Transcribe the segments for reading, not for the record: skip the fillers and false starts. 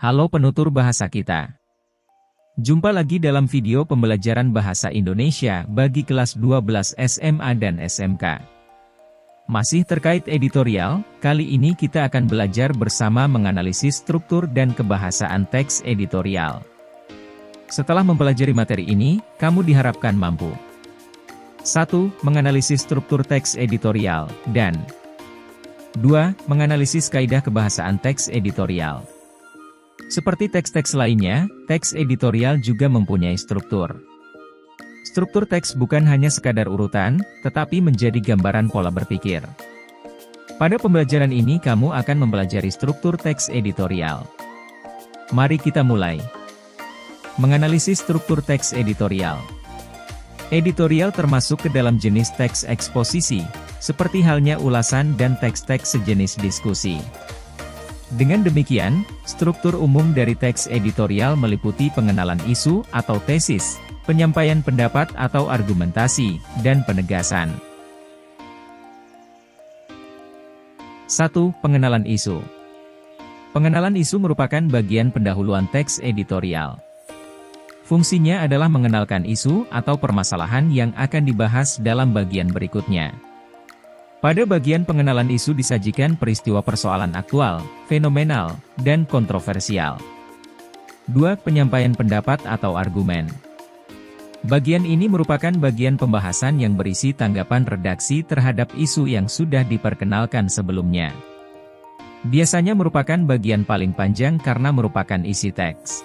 Halo penutur bahasa kita. Jumpa lagi dalam video pembelajaran bahasa Indonesia bagi kelas 12 SMA dan SMK. Masih terkait editorial, kali ini kita akan belajar bersama menganalisis struktur dan kebahasaan teks editorial. Setelah mempelajari materi ini, kamu diharapkan mampu 1. Menganalisis struktur teks editorial, dan 2. Menganalisis kaidah kebahasaan teks editorial. Seperti teks-teks lainnya, teks editorial juga mempunyai struktur. Struktur teks bukan hanya sekadar urutan, tetapi menjadi gambaran pola berpikir. Pada pembelajaran ini kamu akan mempelajari struktur teks editorial. Mari kita mulai. Menganalisis struktur teks editorial. Editorial termasuk ke dalam jenis teks eksposisi, seperti halnya ulasan dan teks-teks sejenis diskusi. Dengan demikian, struktur umum dari teks editorial meliputi pengenalan isu atau tesis, penyampaian pendapat atau argumentasi, dan penegasan. 1. Pengenalan isu. Pengenalan isu merupakan bagian pendahuluan teks editorial. Fungsinya adalah mengenalkan isu atau permasalahan yang akan dibahas dalam bagian berikutnya. Pada bagian pengenalan isu disajikan peristiwa persoalan aktual, fenomenal, dan kontroversial. 2. Penyampaian pendapat atau argumen. Bagian ini merupakan bagian pembahasan yang berisi tanggapan redaksi terhadap isu yang sudah diperkenalkan sebelumnya. Biasanya merupakan bagian paling panjang karena merupakan isi teks.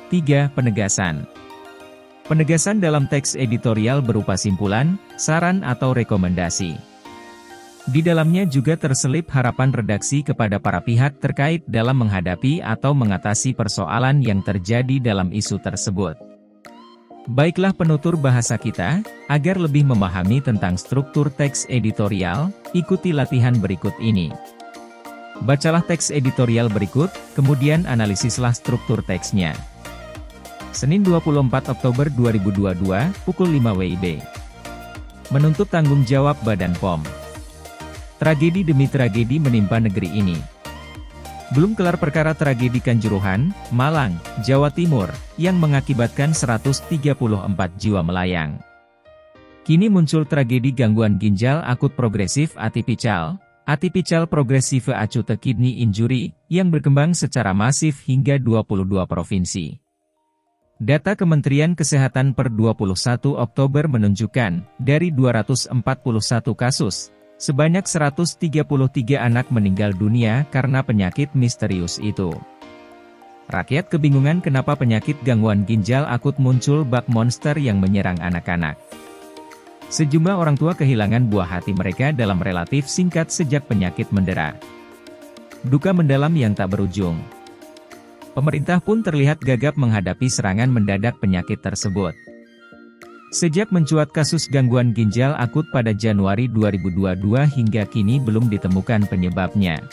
3. Penegasan. Penegasan dalam teks editorial berupa simpulan, saran atau rekomendasi. Di dalamnya juga terselip harapan redaksi kepada para pihak terkait dalam menghadapi atau mengatasi persoalan yang terjadi dalam isu tersebut. Baiklah penutur bahasa kita, agar lebih memahami tentang struktur teks editorial, ikuti latihan berikut ini. Bacalah teks editorial berikut, kemudian analisislah struktur teksnya. Senin 24 Oktober 2022, pukul 5 WIB. Menuntut tanggung jawab Badan POM. Tragedi demi tragedi menimpa negeri ini. Belum kelar perkara tragedi Kanjuruhan, Malang, Jawa Timur, yang mengakibatkan 134 jiwa melayang. Kini muncul tragedi gangguan ginjal akut progresif atipikal progressive acute kidney injury, yang berkembang secara masif hingga 22 provinsi. Data Kementerian Kesehatan per 21 Oktober menunjukkan, dari 241 kasus, sebanyak 133 anak meninggal dunia karena penyakit misterius itu. Rakyat kebingungan kenapa penyakit gangguan ginjal akut muncul bak monster yang menyerang anak-anak. Sejumlah orang tua kehilangan buah hati mereka dalam relatif singkat sejak penyakit mendera. Duka mendalam yang tak berujung. Pemerintah pun terlihat gagap menghadapi serangan mendadak penyakit tersebut. Sejak mencuat kasus gangguan ginjal akut pada Januari 2022 hingga kini belum ditemukan penyebabnya.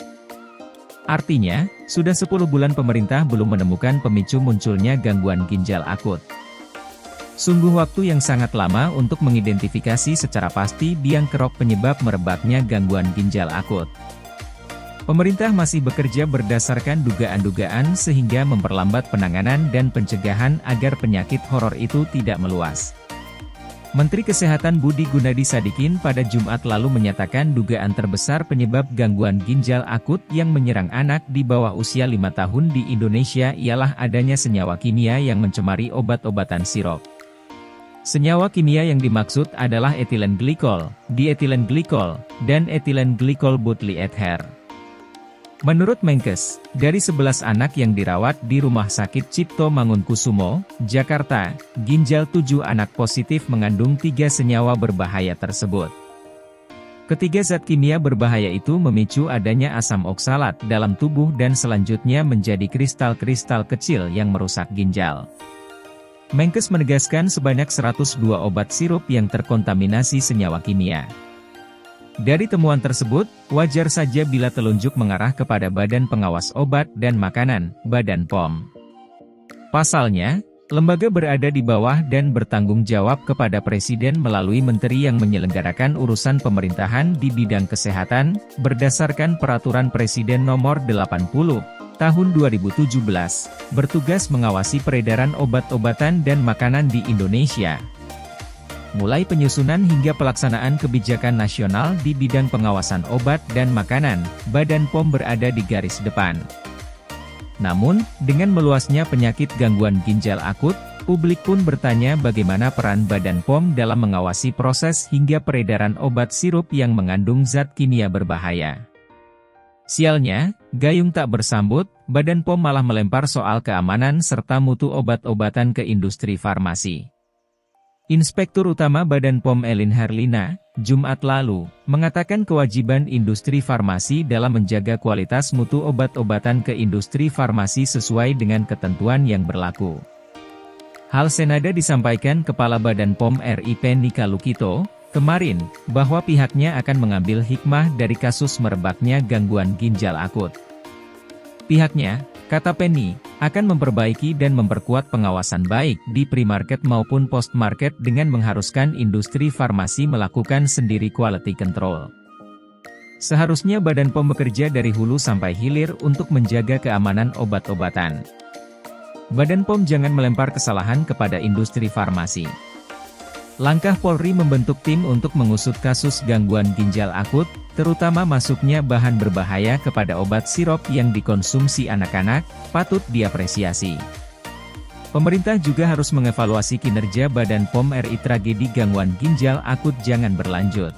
Artinya, sudah 10 bulan pemerintah belum menemukan pemicu munculnya gangguan ginjal akut. Sungguh waktu yang sangat lama untuk mengidentifikasi secara pasti biang kerok penyebab merebaknya gangguan ginjal akut. Pemerintah masih bekerja berdasarkan dugaan-dugaan sehingga memperlambat penanganan dan pencegahan agar penyakit horor itu tidak meluas. Menteri Kesehatan Budi Gunadi Sadikin pada Jumat lalu menyatakan dugaan terbesar penyebab gangguan ginjal akut yang menyerang anak di bawah usia 5 tahun di Indonesia ialah adanya senyawa kimia yang mencemari obat-obatan sirop. Senyawa kimia yang dimaksud adalah etilen glikol, dietilen glikol, dan etilen glikol butylether. Menurut Menkes, dari 11 anak yang dirawat di Rumah Sakit Cipto Mangunkusumo, Jakarta, ginjal 7 anak positif mengandung 3 senyawa berbahaya tersebut. Ketiga zat kimia berbahaya itu memicu adanya asam oksalat dalam tubuh dan selanjutnya menjadi kristal-kristal kecil yang merusak ginjal. Menkes menegaskan sebanyak 102 obat sirup yang terkontaminasi senyawa kimia. Dari temuan tersebut, wajar saja bila telunjuk mengarah kepada Badan Pengawas Obat dan Makanan, Badan POM. Pasalnya, lembaga berada di bawah dan bertanggung jawab kepada Presiden melalui menteri yang menyelenggarakan urusan pemerintahan di bidang kesehatan, berdasarkan Peraturan Presiden Nomor 80, tahun 2017, bertugas mengawasi peredaran obat-obatan dan makanan di Indonesia. Mulai penyusunan hingga pelaksanaan kebijakan nasional di bidang pengawasan obat dan makanan, Badan POM berada di garis depan. Namun, dengan meluasnya penyakit gangguan ginjal akut, publik pun bertanya bagaimana peran Badan POM dalam mengawasi proses hingga peredaran obat sirup yang mengandung zat kimia berbahaya. Sialnya, gayung tak bersambut, Badan POM malah melempar soal keamanan serta mutu obat-obatan ke industri farmasi. Inspektur Utama Badan POM Elin Herlina, Jumat lalu, mengatakan kewajiban industri farmasi dalam menjaga kualitas mutu obat-obatan ke industri farmasi sesuai dengan ketentuan yang berlaku. Hal senada disampaikan Kepala Badan POM RI Penny Kalukito kemarin, bahwa pihaknya akan mengambil hikmah dari kasus merebaknya gangguan ginjal akut. Pihaknya, kata Penny, akan memperbaiki dan memperkuat pengawasan baik di pre-market maupun post-market dengan mengharuskan industri farmasi melakukan sendiri quality control. Seharusnya Badan POM bekerja dari hulu sampai hilir untuk menjaga keamanan obat-obatan. Badan POM jangan melempar kesalahan kepada industri farmasi. Langkah Polri membentuk tim untuk mengusut kasus gangguan ginjal akut, terutama masuknya bahan berbahaya kepada obat sirop yang dikonsumsi anak-anak, patut diapresiasi. Pemerintah juga harus mengevaluasi kinerja Badan POM RI. Tragedi gangguan ginjal akut jangan berlanjut.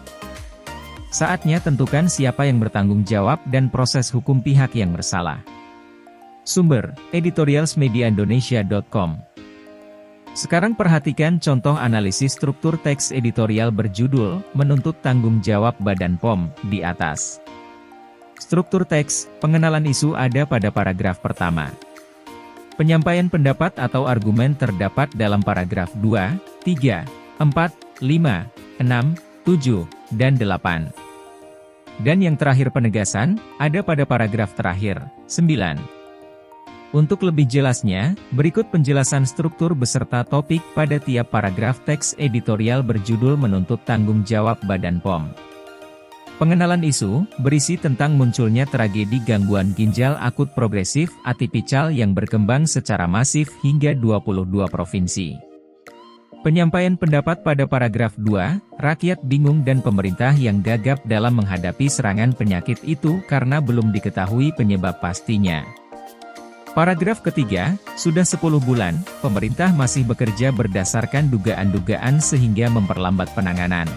Saatnya tentukan siapa yang bertanggung jawab dan proses hukum pihak yang bersalah. Sumber, editorialsmediaindonesia.com. Sekarang perhatikan contoh analisis struktur teks editorial berjudul, Menuntut Tanggung Jawab Badan POM, di atas. Struktur teks, pengenalan isu ada pada paragraf pertama. Penyampaian pendapat atau argumen terdapat dalam paragraf 2, 3, 4, 5, 6, 7, dan 8. Dan yang terakhir penegasan, ada pada paragraf terakhir, 9. Untuk lebih jelasnya, berikut penjelasan struktur beserta topik pada tiap paragraf teks editorial berjudul Menuntut Tanggung Jawab Badan POM. Pengenalan isu, berisi tentang munculnya tragedi gangguan ginjal akut progresif atipikal yang berkembang secara masif hingga 22 provinsi. Penyampaian pendapat pada paragraf 2, rakyat bingung dan pemerintah yang gagap dalam menghadapi serangan penyakit itu karena belum diketahui penyebab pastinya. Paragraf ketiga, sudah 10 bulan, pemerintah masih bekerja berdasarkan dugaan-dugaan sehingga memperlambat penanganan.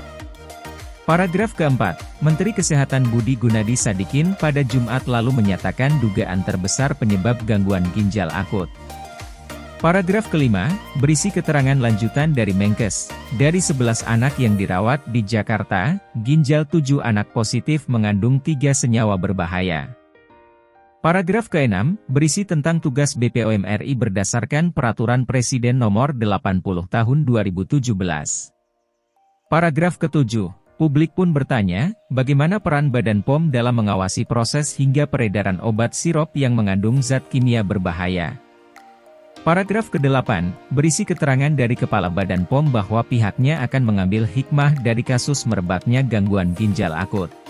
Paragraf keempat, Menteri Kesehatan Budi Gunadi Sadikin pada Jumat lalu menyatakan dugaan terbesar penyebab gangguan ginjal akut. Paragraf kelima, berisi keterangan lanjutan dari Menkes, dari 11 anak yang dirawat di Jakarta, ginjal 7 anak positif mengandung 3 senyawa berbahaya. Paragraf ke-6, berisi tentang tugas BPOM RI berdasarkan Peraturan Presiden Nomor 80 Tahun 2017. Paragraf ke-7, publik pun bertanya, bagaimana peran Badan POM dalam mengawasi proses hingga peredaran obat sirop yang mengandung zat kimia berbahaya. Paragraf ke-8, berisi keterangan dari Kepala Badan POM bahwa pihaknya akan mengambil hikmah dari kasus merebaknya gangguan ginjal akut.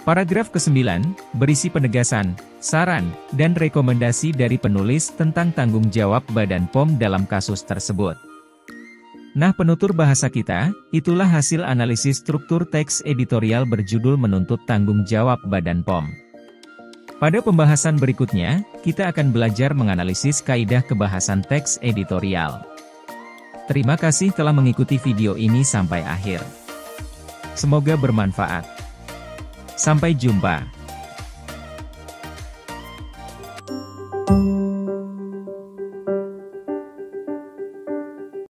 Paragraf ke-9, berisi penegasan, saran, dan rekomendasi dari penulis tentang tanggung jawab Badan POM dalam kasus tersebut. Nah penutur bahasa kita, itulah hasil analisis struktur teks editorial berjudul Menuntut Tanggung Jawab Badan POM. Pada pembahasan berikutnya, kita akan belajar menganalisis kaidah kebahasan teks editorial. Terima kasih telah mengikuti video ini sampai akhir. Semoga bermanfaat. Sampai jumpa.